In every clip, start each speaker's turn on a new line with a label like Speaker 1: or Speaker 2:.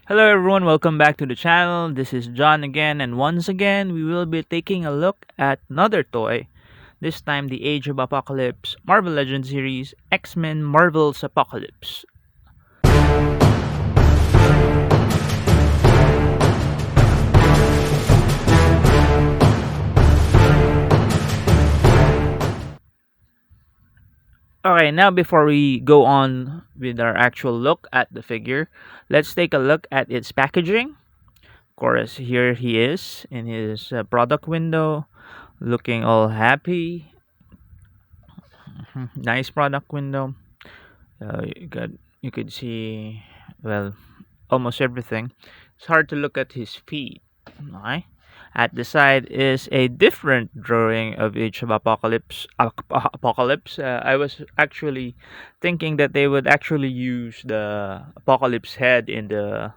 Speaker 1: Hello everyone, welcome back to the channel. This is John again, and once again we will be taking a look at another toy. This time the Age of Apocalypse Marvel Legends series X-Men Marvel's Apocalypse. Okay, now before we go on with our actual look at the figure, let's take a look at its packaging. Of course, here he is in his product window, looking all happy. Nice product window. You could see, well, almost everything. It's hard to look at his feet. Okay? At the side is a different drawing of Age of Apocalypse. I was actually thinking that they would actually use the Apocalypse head in the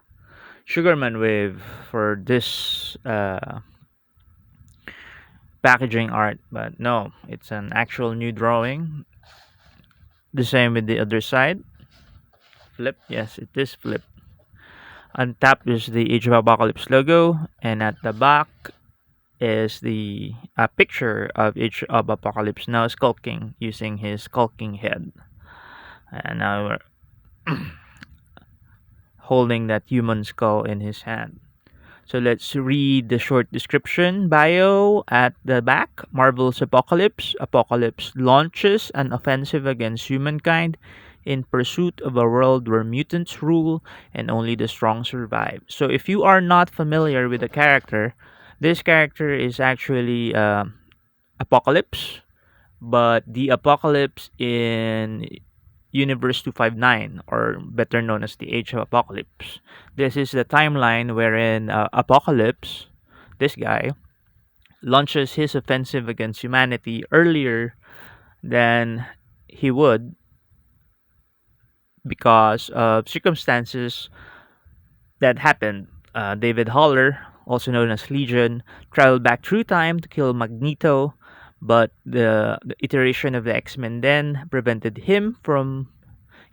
Speaker 1: Sugarman wave for this packaging art, but no, it's an actual new drawing. The same with the other side. Flip, yes, it is flip. On top is the Age of Apocalypse logo, and at the back is the picture of Age of Apocalypse now skulking using his skulking head. And now we're holding that human skull in his hand. So let's read the short description bio at the back. Marvel's Apocalypse. Apocalypse launches an offensive against humankind in pursuit of a world where mutants rule and only the strong survive. So if you are not familiar with the character, this character is actually Apocalypse, but the Apocalypse in Universe 259, or better known as the Age of Apocalypse. This is the timeline wherein Apocalypse, this guy, launches his offensive against humanity earlier than he would because of circumstances that happened. David Haller, also known as Legion, traveled back through time to kill Magneto, but the iteration of the X-Men then prevented him from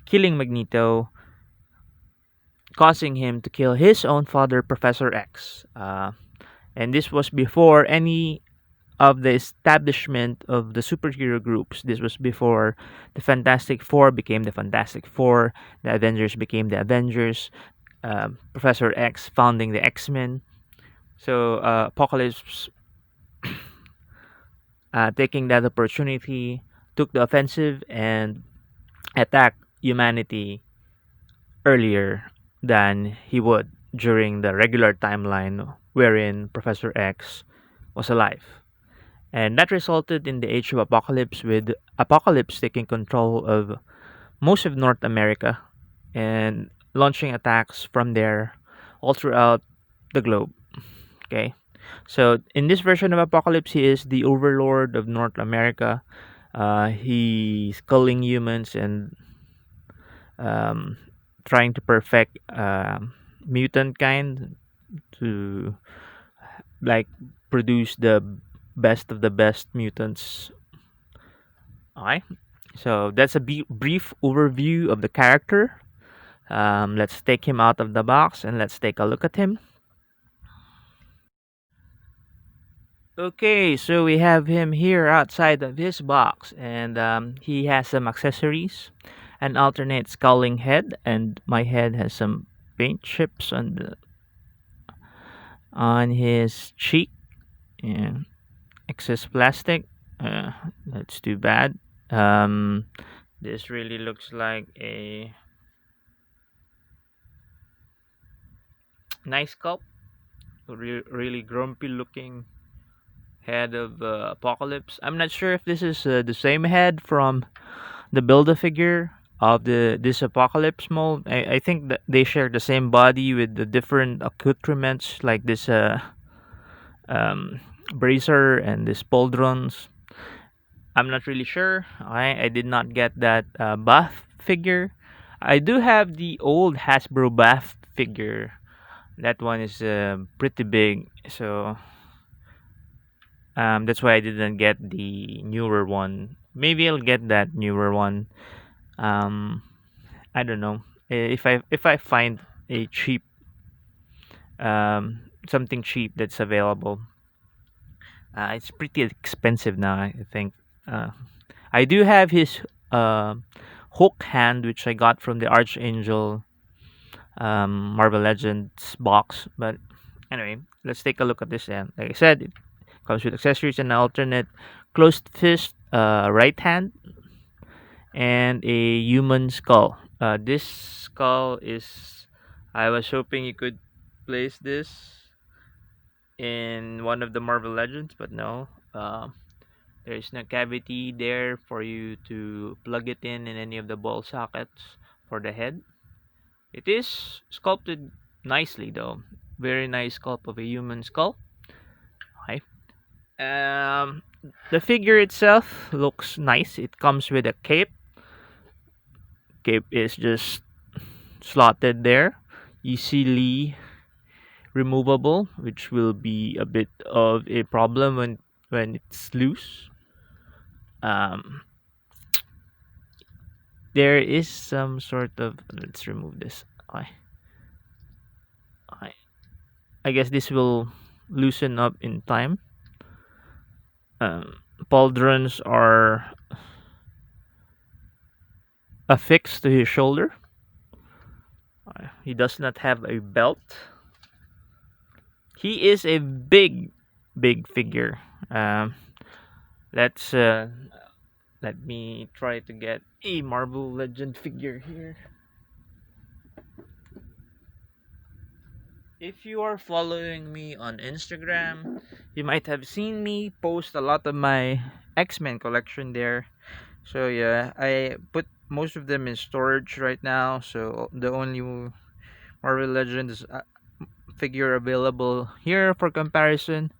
Speaker 1: killing Magneto, causing him to kill his own father, Professor X. And this was before any of the establishment of the superhero groups. This was before the Fantastic Four became the Fantastic Four, the Avengers became the Avengers, Professor X founding the X-Men. So Apocalypse, taking that opportunity, took the offensive and attacked humanity earlier than he would during the regular timeline wherein Professor X was alive. And that resulted in the Age of Apocalypse, with Apocalypse taking control of most of North America and launching attacks from there all throughout the globe. Okay. So in this version of Apocalypse, he is the overlord of North America. He's culling humans and um, trying to perfect mutant kind to like produce the best of the best mutants. Okay, so that's a brief overview of the character. Let's take him out of the box and let's take a look at him. Okay, so we have him here outside of his box, and he has some accessories, an alternate scowling head, and my head has some paint chips on his cheek. Yeah, excess plastic. That's too bad. Um, this really looks like a nice sculpt. Really grumpy looking head of Apocalypse. I'm not sure if this is the same head from the Build-A-Figure of this Apocalypse mold. I think that they share the same body with the different accoutrements like this um, bracer and this pauldrons. I'm not really sure. I did not get that Bath figure. I do have the old Hasbro Bath figure. That one is pretty big, so that's why I didn't get the newer one. Maybe I'll get that newer one. Um, I don't know if I find a cheap. something cheap that's available. It's pretty expensive now, I think. Uh, I do have his uh, hook hand, which I got from the Archangel Marvel Legends box. But anyway, let's take a look at this hand. Like I said, it comes with accessories and an alternate closed fist right hand and a human skull. This skull is. I was hoping you could place this in one of the Marvel Legends, but no. There is no cavity there for you to plug it in any of the ball sockets for the head. It is sculpted nicely though. Very nice sculpt of a human skull. Okay. Um, the figure itself looks nice. It comes with a cape. Cape is just slotted there. Easily removable, which will be a bit of a problem when it's loose. Um, there is some sort of, let's remove this. I, I guess this will loosen up in time. Pauldrons are affixed to his shoulder. He does not have a belt. He is a big figure. Um, let's let me try to get a Marvel Legend figure here. If you are following me on Instagram, you might have seen me post a lot of my X-Men collection there. So yeah, I put most of them in storage right now. So the only Marvel Legends figure available here for comparison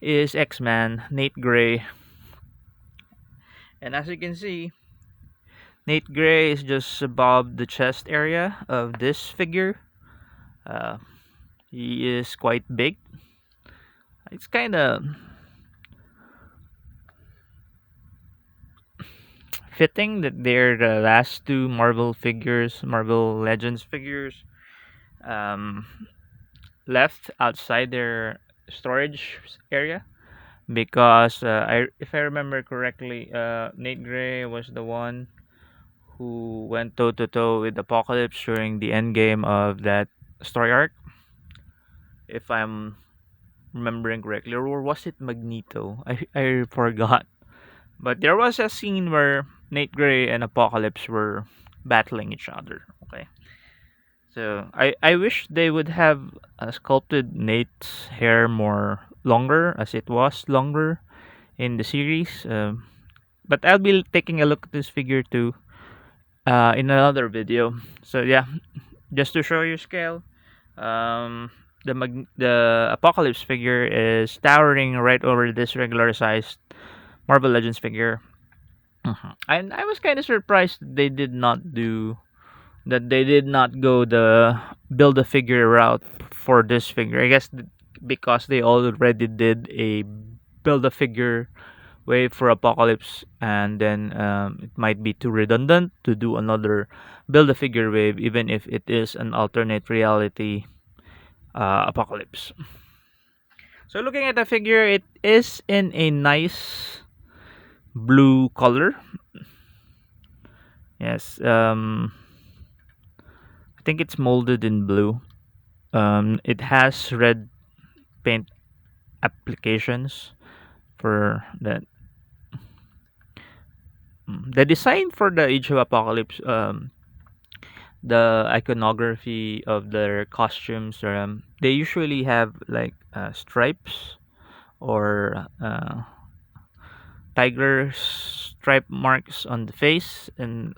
Speaker 1: is X-Man Nate Gray. And as you can see, Nate Gray is just above the chest area of this figure. Uh, he is quite big. It's kind of fitting that they're the last two Marvel Legends figures, um, left outside their storage area. Because if I remember correctly, Nate Gray was the one who went toe to toe with Apocalypse during the end game of that story arc. If I'm remembering correctly, or was it Magneto? I forgot. But there was a scene where Nate Gray and Apocalypse were battling each other. Okay, so I wish they would have sculpted Nate's hair more longer, as it was longer in the series. But I'll be taking a look at this figure too in another video. So yeah, just to show you scale, um, the Apocalypse figure is towering right over this regular sized Marvel Legends figure. And I was kind of surprised they did not go the build a figure route for this figure. I guess because they already did a build a figure wave for Apocalypse, and then it might be too redundant to do another build a figure wave, even if it is an alternate reality Apocalypse. So looking at the figure, it is in a nice blue color. Yes, I think it's molded in blue. It has red paint applications for that. The design for the Age of Apocalypse, the iconography of their costumes, they usually have like stripes or tiger stripe marks on the face, and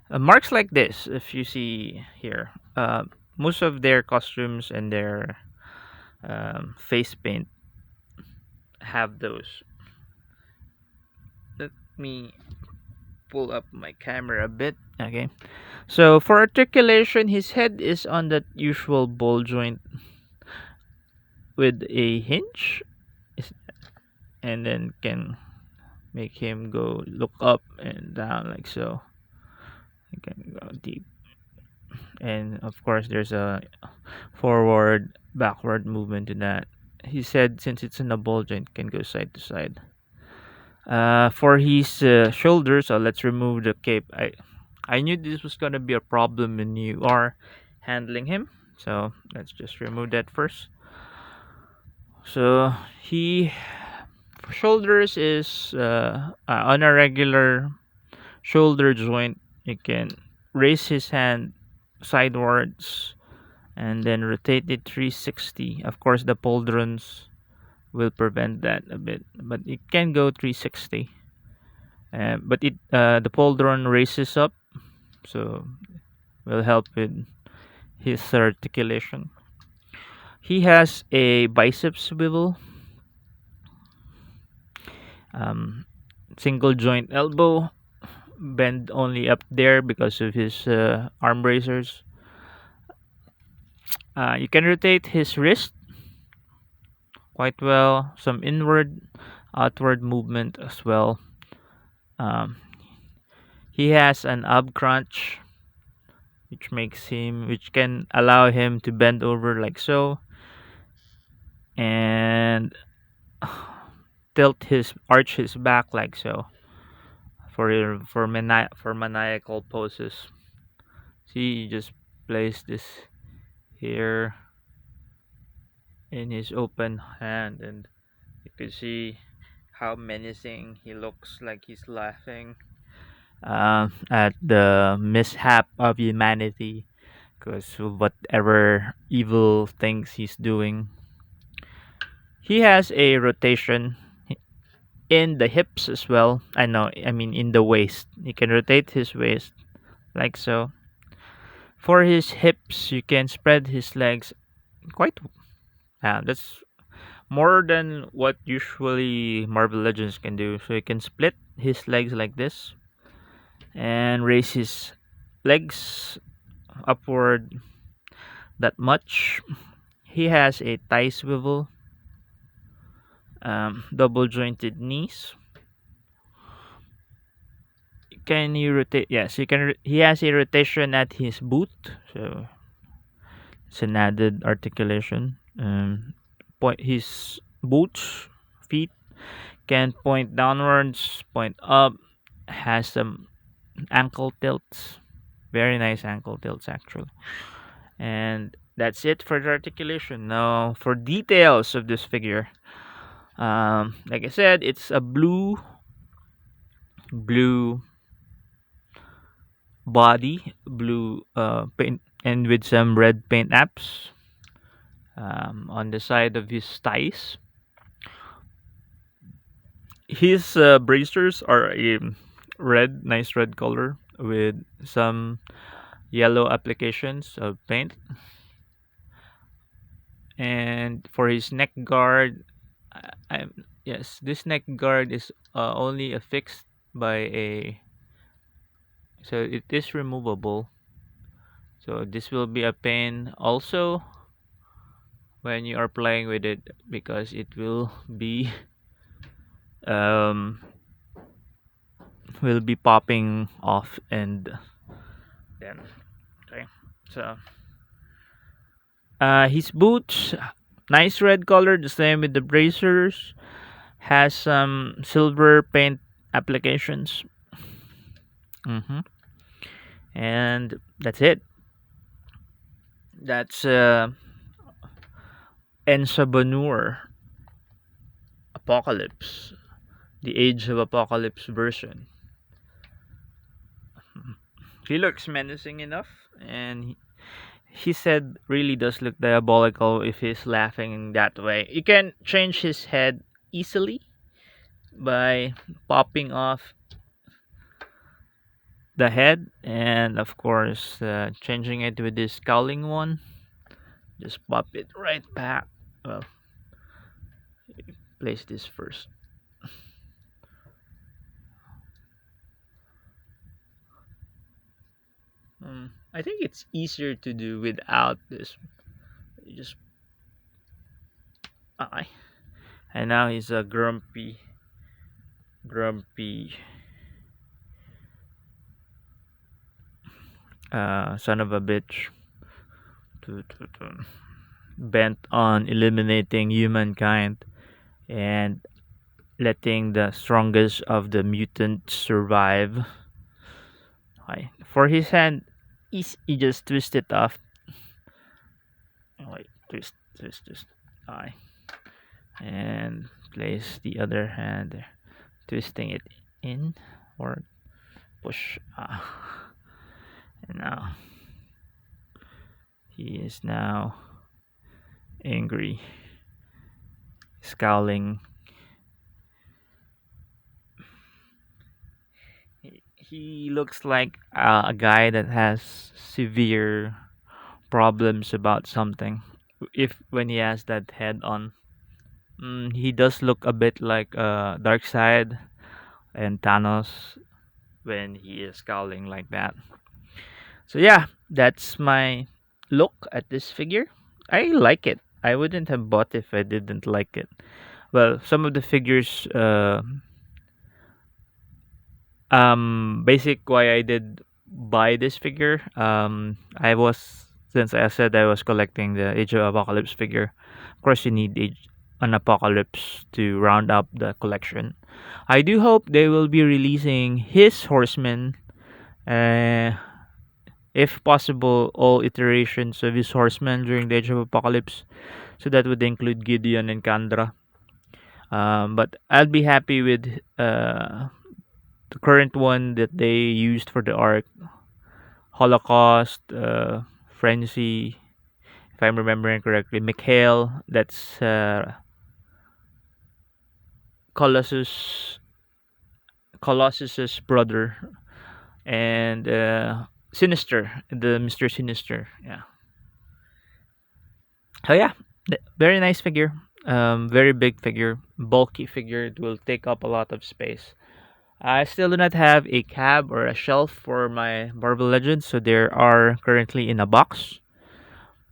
Speaker 1: marks like this. If you see here, most of their costumes and their face paint have those. Let me pull up my camera a bit. Okay, so for articulation, his head is on that usual ball joint with a hinge, and then can make him go look up and down like so. You can go deep, and of course there's a forward backward movement to that. He said since it's in a ball joint, can go side to side. For his shoulders, let's remove the cape. I knew this was gonna be a problem when you are handling him, so let's just remove that first. So he shoulders is on a regular shoulder joint. You can raise his hand sidewards and then rotate it 360. Of course, the pauldrons will prevent that a bit, but it can go 360. But the pauldron raises up, so will help with his articulation. He has a biceps swivel, um, single joint elbow, bend only up there because of his arm bracers. You can rotate his wrist quite well, some inward, outward movement as well. Um, he has an ab crunch, which can allow him to bend over like so, and arch his back like so for maniacal poses. See, you just place this here in his open hand, and you can see how menacing he looks, like he's laughing at the mishap of humanity because of whatever evil things he's doing. He has a rotation in the hips as well. I mean in the waist. You can rotate his waist like so. For his hips, you can spread his legs quite. That's more than what usually Marvel Legends can do. So you can split his legs like this and raise his legs upward that much. He has a thigh swivel, double jointed knees. Can you rotate? Yes, you can. He has a rotation at his boot, so it's an added articulation. Point his boots, feet can point downwards, point up. Has some ankle tilts, very nice ankle tilts actually. And that's it for the articulation. Now for details of this figure, like I said, it's a blue body, blue paint, and with some red paint apps on the side of his thighs. His bracers are a nice red color with some yellow applications of paint. And for his neck guard, yes, this neck guard is only affixed by a, so it is removable. So this will be a pain also when you are playing with it because it um will be popping off and then okay. So his boots, nice red color, the same with the bracers. Has some silver paint applications. hmm And that's it. That's Ensabanur Apocalypse, the Age of Apocalypse version. He looks menacing enough, and he said really does look diabolical if he's laughing that way. You can change his head easily by popping off the head, and of course changing it with this scowling one. Just pop it right back. Well, place this first. I think it's easier to do without this. You just I and now he's a grumpy son of a bitch. bent on eliminating humankind and letting the strongest of the mutants survive. Okay. For his hand, he just twist it off. Like twist. Okay. And place the other hand there, twisting it in or push. And now he is now angry, scowling. He looks like a guy that has severe problems about something. If when he has that head on, he does look a bit like Dark Side and Thanos when he is scowling like that. So yeah, that's my look at this figure. I like it. I wouldn't have bought if I didn't like it. Well, some of the figures, basic why I did buy this figure. I was since I said I was collecting the Age of Apocalypse figure. Of course, you need an Apocalypse to round up the collection. I do hope they will be releasing his Horseman. Uh, if possible, all iterations of his Horseman during the Age of Apocalypse. So that would include Gideon and Kandra. But I'll be happy with the current one that they used for the arc, Holocaust, Frenzy, if I'm remembering correctly, Mikhail, that's Colossus, Colossus's brother, and Sinister, the Mr. Sinister. Yeah. Oh yeah, very nice figure. Very big figure, bulky figure. It will take up a lot of space. I still do not have a cab or a shelf for my Marvel Legends, so they are currently in a box.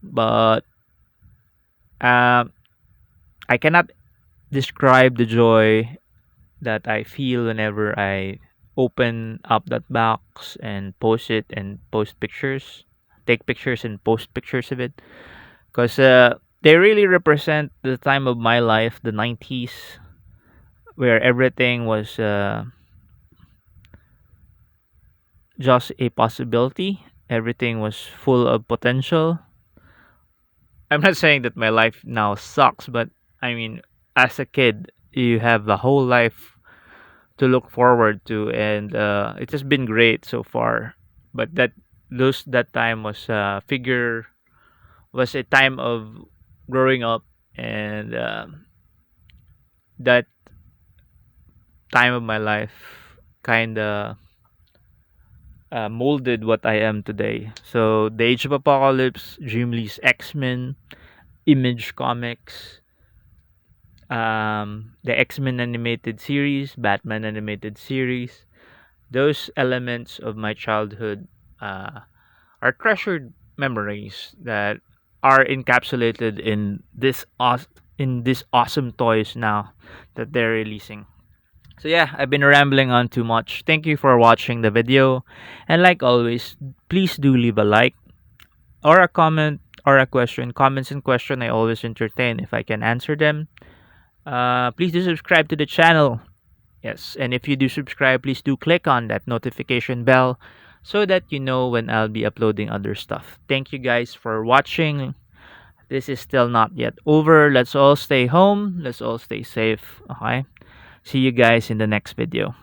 Speaker 1: But um, I cannot describe the joy that I feel whenever I open up that box and post it and post pictures, take pictures and post pictures of it, because they really represent the time of my life, the 90s, where everything was just a possibility. Everything was full of potential. I'm not saying that my life now sucks, but I mean, as a kid, you have the whole life to look forward to, and it has been great so far. But that time was figure was a time of growing up, and that time of my life kind of molded what I am today. So, the Age of Apocalypse, Jim Lee's X Men, Image Comics, the X Men animated series, Batman animated series, those elements of my childhood are treasured memories that are encapsulated in in these awesome toys now that they're releasing. So yeah, I've been rambling on too much. Thank you for watching the video, and like always, please do leave a like or a comment or a question. Comments and question I always entertain if I can answer them. Please do subscribe to the channel. Yes, and if you do subscribe, please do click on that notification bell so that you know when I'll be uploading other stuff. Thank you guys for watching. This is still not yet over. Let's all stay home. Let's all stay safe. Okay. See you guys in the next video.